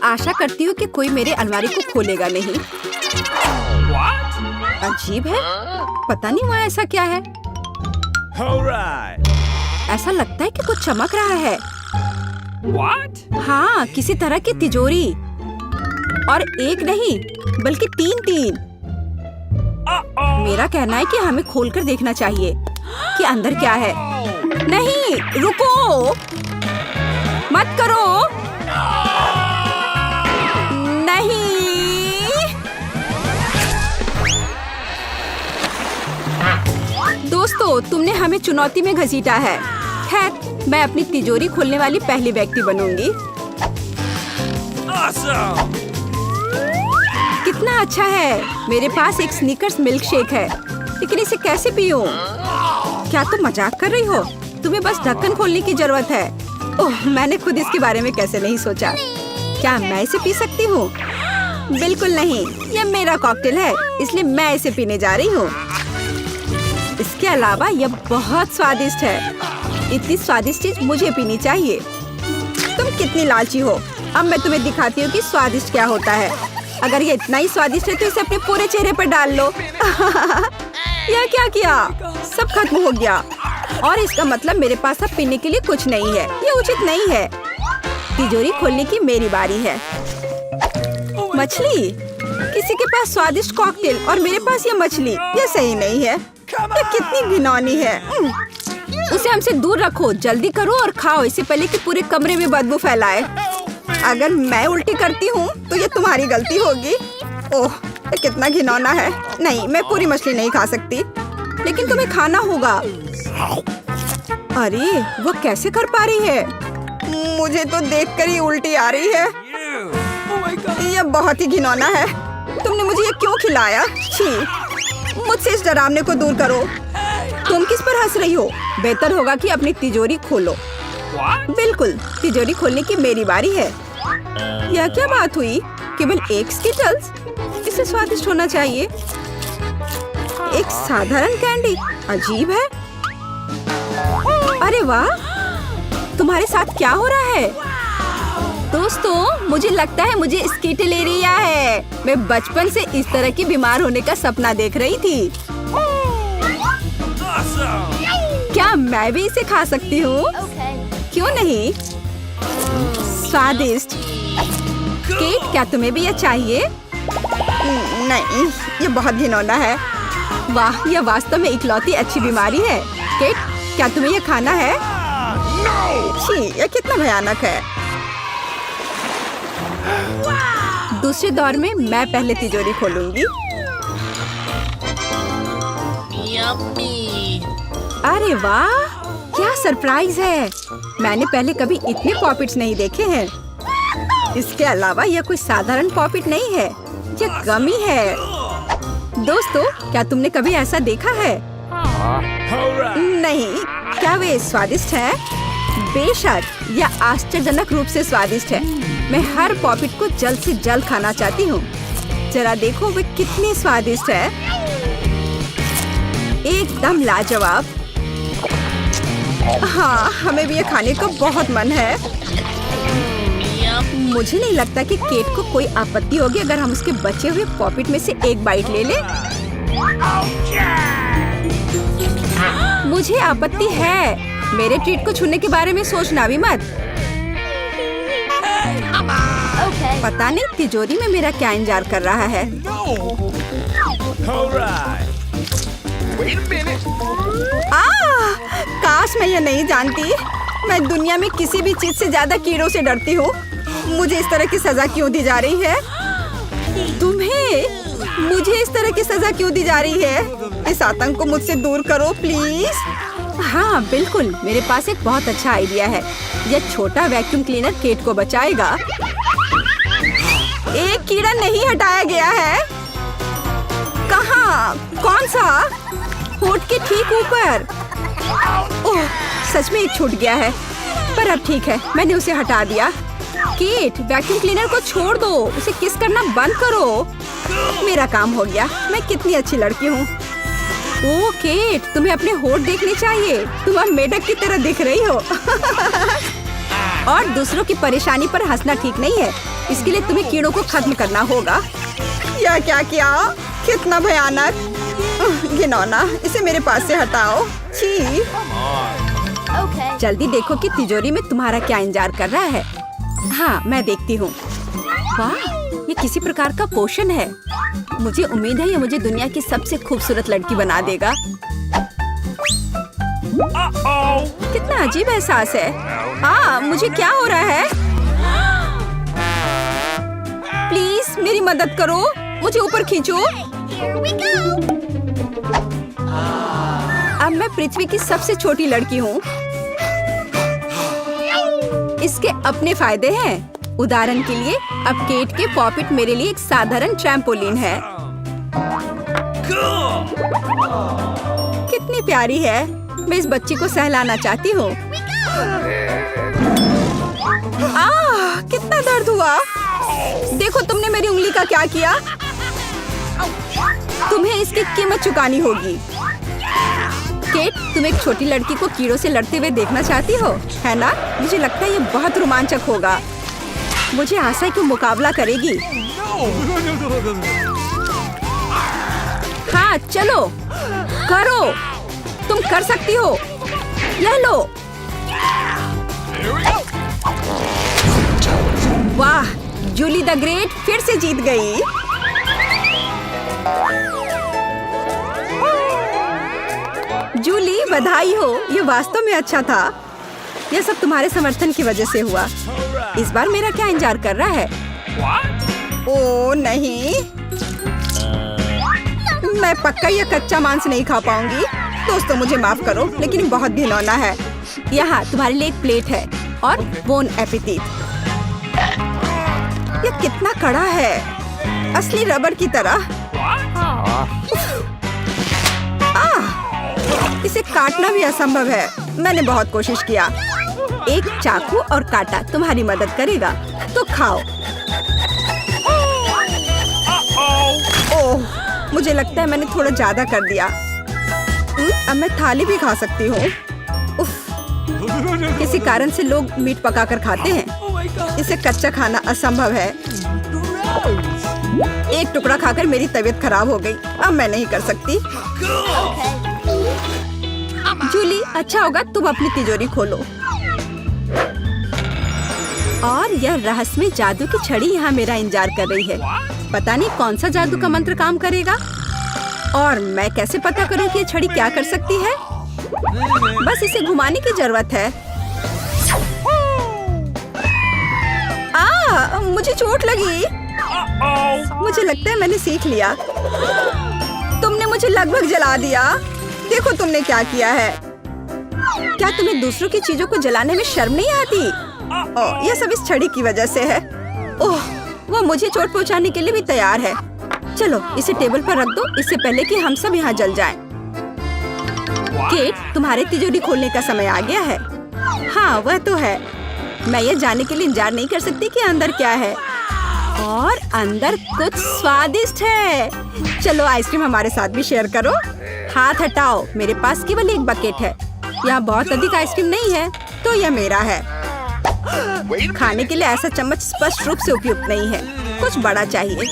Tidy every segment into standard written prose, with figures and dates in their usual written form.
आशा करती हूँ कि कोई मेरे अलमारी को खोलेगा नहीं। अजीब है, पता नहीं वहाँ ऐसा क्या है। ऐसा लगता है कि कुछ चमक रहा है। हाँ, किसी तरह की तिजोरी, और एक नहीं बल्कि तीन। मेरा कहना है कि हमें खोलकर देखना चाहिए कि अंदर क्या है। नहीं, रुको, मत करो। नहीं, दोस्तों, तुमने हमें चुनौती में घसीटा है। खैर, मैं अपनी तिजोरी खोलने वाली पहली व्यक्ति बनूंगी। कितना अच्छा है। मेरे पास एक स्नीकर्स मिल्क शेक है, लेकिन इसे कैसे पीऊं? क्या तुम मजाक कर रही हो? तुम्हें बस ढक्कन खोलने की जरूरत है। ओह, मैंने खुद इसके बारे में कैसे नहीं सोचा। क्या मैं इसे पी सकती हूँ? बिल्कुल नहीं, यह मेरा कॉकटेल है, इसलिए मैं इसे पीने जा रही हूँ। इसके अलावा यह बहुत स्वादिष्ट है। इतनी स्वादिष्ट चीज मुझे पीनी चाहिए। तुम कितनी लालची हो। अब मैं तुम्हें दिखाती हूँ कि स्वादिष्ट क्या होता है। अगर ये इतना ही स्वादिष्ट है तो इसे अपने पूरे चेहरे पर डाल लो। यह क्या किया? सब खत्म हो गया, और इसका मतलब मेरे पास अब पीने के लिए कुछ नहीं है। ये उचित नहीं है। तिजोरी खोलने की मेरी बारी है। मछली? किसी के पास स्वादिष्ट कॉकटेल और मेरे पास ये मछली। ये सही नहीं है। ये कितनी घिनौनी है। उसे हमसे दूर रखो। जल्दी करो और खाओ, इससे पहले कि पूरे कमरे में बदबू फैलाए। अगर मैं उल्टी करती हूँ तो ये तुम्हारी गलती होगी। ओह, ये कितना घिनौना है। नहीं, मैं पूरी मछली नहीं खा सकती, लेकिन तुम्हें खाना होगा। अरे, वो कैसे कर पा रही है? मुझे तो देखकर ही उल्टी आ रही है। यह बहुत ही घिनौना है। तुमने मुझे ये क्यों खिलाया? छी, मुझसे इस डरावने को दूर करो। तुम किस पर हंस रही हो? बेहतर होगा कि अपनी तिजोरी खोलो। बिल्कुल, तिजोरी खोलने की मेरी बारी है। यह क्या बात हुई? केवल एक स्किटल्स? इसे स्वादिष्ट होना चाहिए। एक साधारण कैंडी? अजीब है। अरे वाह, तुम्हारे साथ क्या हो रहा है? दोस्तों, मुझे लगता है मुझे स्किटलेरिया है। मैं बचपन से इस तरह की बीमार होने का सपना देख रही थी। क्या मैं भी इसे खा सकती हूँ? क्यों नहीं? स्वादिष्ट। केट, क्या तुम्हें भी यह चाहिए? नहीं, ये बहुत घिनौना है। वाह, यह वास्तव में इकलौती अच्छी बीमारी है। केट, क्या तुम्हें यह खाना है? छी, यह कितना भयानक है। दूसरे दौर में मैं पहले तिजोरी खोलूंगी। अरे वाह, क्या सरप्राइज है। मैंने पहले कभी इतने पॉपिट्स नहीं देखे हैं। इसके अलावा यह कोई साधारण पॉपिट नहीं है, यह गमी है। दोस्तों, क्या तुमने कभी ऐसा देखा है? नहीं। क्या वे स्वादिष्ट है? बेशक, यह आश्चर्यजनक रूप से स्वादिष्ट है। मैं हर पॉपिट को जल्द से जल्द खाना चाहती हूँ। जरा देखो वे कितने स्वादिष्ट है। एकदम लाजवाब। हाँ, हमें भी ये खाने का बहुत मन है। मुझे नहीं लगता कि केट को कोई आपत्ति होगी अगर हम उसके बचे हुए पॉपिट में से एक बाइट ले लें। मुझे आपत्ति है। मेरे ट्रीट को छूने के बारे में सोचना भी मत। पता नहीं तिजोरी में मेरा क्या इंतजार कर रहा है। काश मैं ये नहीं जानती। मैं दुनिया में किसी भी चीज से ज्यादा कीड़ों से डरती हूँ। मुझे इस तरह की सजा क्यों दी जा रही है? तुम्हें मुझे इस तरह की सजा क्यों दी जा रही है? इस आतंक को मुझसे दूर करो प्लीज। हाँ बिल्कुल, मेरे पास एक बहुत अच्छा आइडिया है। यह छोटा वैक्यूम क्लीनर केट को बचाएगा। एक कीड़ा नहीं हटाया गया है। कहाँ? कौन सा? होठ के ठीक ऊपर। ओह, सच में एक छूट गया है, पर अब ठीक है, मैंने उसे हटा दिया। केट, वैक्यूम क्लीनर को छोड़ दो, उसे किस करना बंद करो। मेरा काम हो गया। मैं कितनी अच्छी लड़की हूँ। ओह केट, तुम्हें अपने होठ देखने चाहिए। तुम अब मेढक की तरह दिख रही हो। और दूसरों की परेशानी पर हंसना ठीक नहीं है। इसके लिए तुम्हें कीड़ों को खत्म करना होगा। यह क्या किया? कितना भयानक, घिनौना। इसे मेरे पास से हटाओ। छी। जल्दी देखो कि तिजोरी में तुम्हारा क्या इंतजार कर रहा है। हाँ, मैं देखती हूँ। वाह, ये किसी प्रकार का पोषण है। मुझे उम्मीद है ये मुझे दुनिया की सबसे खूबसूरत लड़की बना देगा। कितना अजीब एहसास है। मुझे क्या हो रहा है? प्लीज मेरी मदद करो, मुझे ऊपर खींचो। अब मैं पृथ्वी की सबसे छोटी लड़की हूँ। इसके अपने फायदे हैं। उदाहरण के लिए अब केट के पॉपिट मेरे लिए एक साधारण ट्रैम्पोलिन है। कितनी प्यारी है। मैं इस बच्ची को सहलाना चाहती हूँ। कितना दर्द हुआ। देखो तुमने मेरी उंगली का क्या किया। तुम्हें इसकी कीमत चुकानी होगी। केट, तुम एक छोटी लड़की को कीड़ों से लड़ते हुए देखना चाहती हो, है ना? मुझे लगता है ये बहुत रोमांचक होगा। मुझे आशा है कि मुकाबला करेगी। हाँ, चलो करो, तुम कर सकती हो। ले लो। वाह, जूली द ग्रेट फिर से जीत गई। जूली, बधाई हो। ये वास्तव में अच्छा था। यह सब तुम्हारे समर्थन की वजह से हुआ। इस बार मेरा क्या इंतजार कर रहा है? ओह नहीं, मैं पक्का यह कच्चा मांस नहीं खा पाऊंगी। दोस्तों मुझे माफ करो, लेकिन बहुत घिनौना है। यहाँ तुम्हारे लिए एक प्लेट है और बोन एपेटिट। यह कितना कड़ा है, असली रबर की तरह। इसे काटना भी असंभव है। मैंने बहुत कोशिश किया। एक चाकू और कांटा तुम्हारी मदद करेगा, तो खाओ। ओह, मुझे लगता है मैंने थोड़ा ज्यादा कर दिया। अब मैं थाली भी खा सकती हूँ। किसी कारण से लोग मीट पकाकर खाते हैं। इसे कच्चा खाना असंभव है। एक टुकड़ा खाकर मेरी तबीयत खराब हो गई। अब मैं नहीं कर सकती। जूली, अच्छा होगा तुम अपनी तिजोरी खोलो। और यह रहस्यमय जादू की छड़ी यहाँ मेरा इंतजार कर रही है। पता नहीं कौन सा जादू का मंत्र काम करेगा। और मैं कैसे पता करूँ कि ये छड़ी क्या कर सकती है? बस इसे घुमाने की जरूरत है। मुझे चोट लगी। मुझे लगता है मैंने सीख लिया। तुमने मुझे लगभग जला दिया। देखो तुमने क्या किया है। क्या तुम्हें दूसरों की चीजों को जलाने में शर्म नहीं आती? यह सब इस छड़ी की वजह से है। ओह, वो मुझे चोट पहुंचाने के लिए भी तैयार है। चलो इसे टेबल पर रख दो, इससे पहले कि हम सब यहाँ जल जाएं। केट, तुम्हारे तिजोरी खोलने का समय आ गया है। हाँ, वह तो है। मैं ये जानने के लिए इंतजार नहीं कर सकती कि अंदर क्या है। और अंदर कुछ स्वादिष्ट है। चलो आइसक्रीम हमारे साथ भी शेयर करो। हाथ हटाओ, मेरे पास केवल एक बकेट है। यहाँ बहुत अधिक आइसक्रीम नहीं है, तो यह मेरा है। खाने के लिए ऐसा चम्मच स्पष्ट रूप से उपयुक्त नहीं है। कुछ बड़ा चाहिए।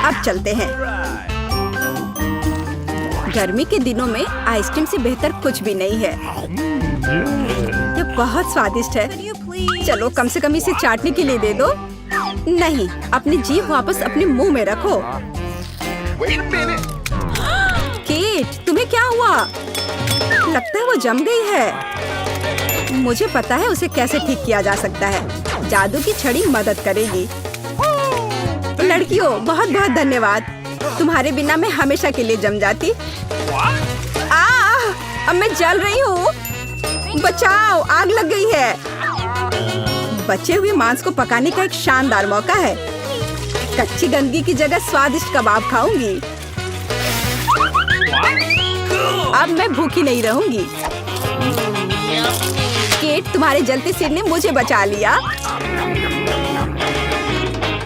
अब चलते हैं। गर्मी के दिनों में आइसक्रीम से बेहतर कुछ भी नहीं है। यह बहुत स्वादिष्ट है। चलो कम से कम इसे चाटने के लिए दे दो। नहीं, अपनी जीभ वापस अपने मुंह में रखो। केट, तुम्हें क्या हुआ? लगता है वो जम गई है। मुझे पता है उसे कैसे ठीक किया जा सकता है। जादू की छड़ी मदद करेगी। लड़कियों, बहुत बहुत धन्यवाद। तुम्हारे बिना मैं हमेशा के लिए जम जाती। अब मैं जल रही हूँ। बचाओ, आग लग गई है। बचे हुए मांस को पकाने का एक शानदार मौका है। कच्ची गंदगी की जगह स्वादिष्ट कबाब खाऊंगी। अब मैं भूखी नहीं रहूंगी। केट, तुम्हारे जलते सिर ने मुझे बचा लिया।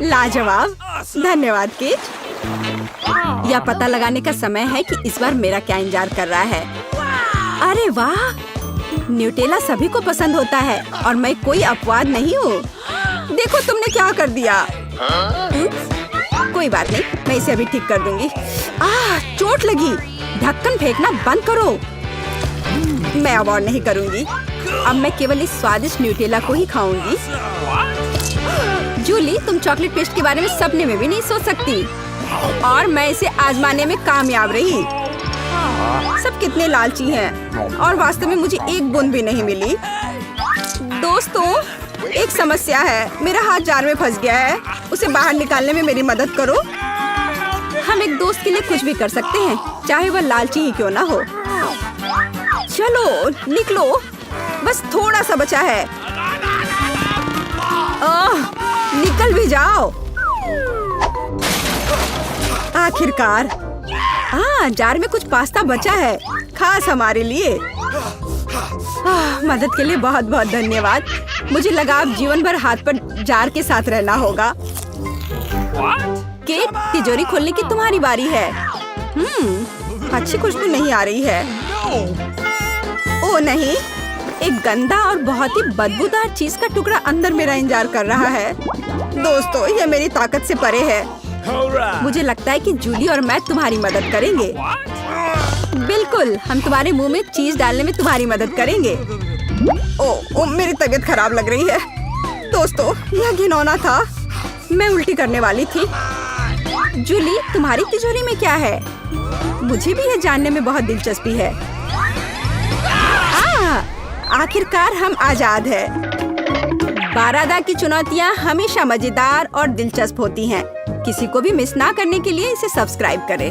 लाजवाब, धन्यवाद केट। यह पता लगाने का समय है कि इस बार मेरा क्या इंतजार कर रहा है। अरे वाह, न्यूटेला सभी को पसंद होता है और मैं कोई अपवाद नहीं हूँ। देखो तुमने क्या कर दिया। कोई बात नहीं, मैं इसे अभी ठीक कर दूंगी। चोट लगी। ढक्कन फेंकना बंद करो। मैं अब और नहीं करूंगी। अब मैं केवल इस स्वादिष्ट न्यूटेला को ही खाऊंगी। जूली, तुम चॉकलेट पेस्ट के बारे में सपने में भी नहीं सोच सकती और मैं इसे आजमाने में कामयाब रही। सब कितने लालची हैं और वास्तव में मुझे एक बूंद भी नहीं मिली। दोस्तों, एक समस्या है। मेरा हाथ जार में फंस गया है। उसे बाहर निकालने में मेरी मदद करो। हम एक दोस्त के लिए कुछ भी कर सकते हैं, चाहे वह लालची ही क्यों ना हो। चलो निकलो, बस थोड़ा सा बचा है। निकल भी जाओ। आखिरकार। जार में कुछ पास्ता बचा है, खास हमारे लिए। मदद के लिए बहुत बहुत धन्यवाद। मुझे लगा अब जीवन भर हाथ पर जार के साथ रहना होगा। केट, तिजोरी खोलने की तुम्हारी बारी है। अच्छी खुशबू नहीं आ रही है। ओ नहीं, एक गंदा और बहुत ही बदबूदार चीज का टुकड़ा अंदर मेरा इंतजार कर रहा है। दोस्तों, यह मेरी ताकत से परे है। मुझे लगता है कि जूली और मैं तुम्हारी मदद करेंगे। बिल्कुल, हम तुम्हारे मुंह में चीज डालने में तुम्हारी मदद करेंगे। ओ, मेरी तबीयत खराब लग रही है। दोस्तों, यह घिनौना था। मैं उल्टी करने वाली थी। जूली, तुम्हारी तिजोरी में क्या है? मुझे भी यह जानने में बहुत दिलचस्पी है। आखिरकार हम आजाद हैं। बारादा की चुनौतियाँ हमेशा मजेदार और दिलचस्प होती हैं। किसी को भी मिस ना करने के लिए इसे सब्सक्राइब करें।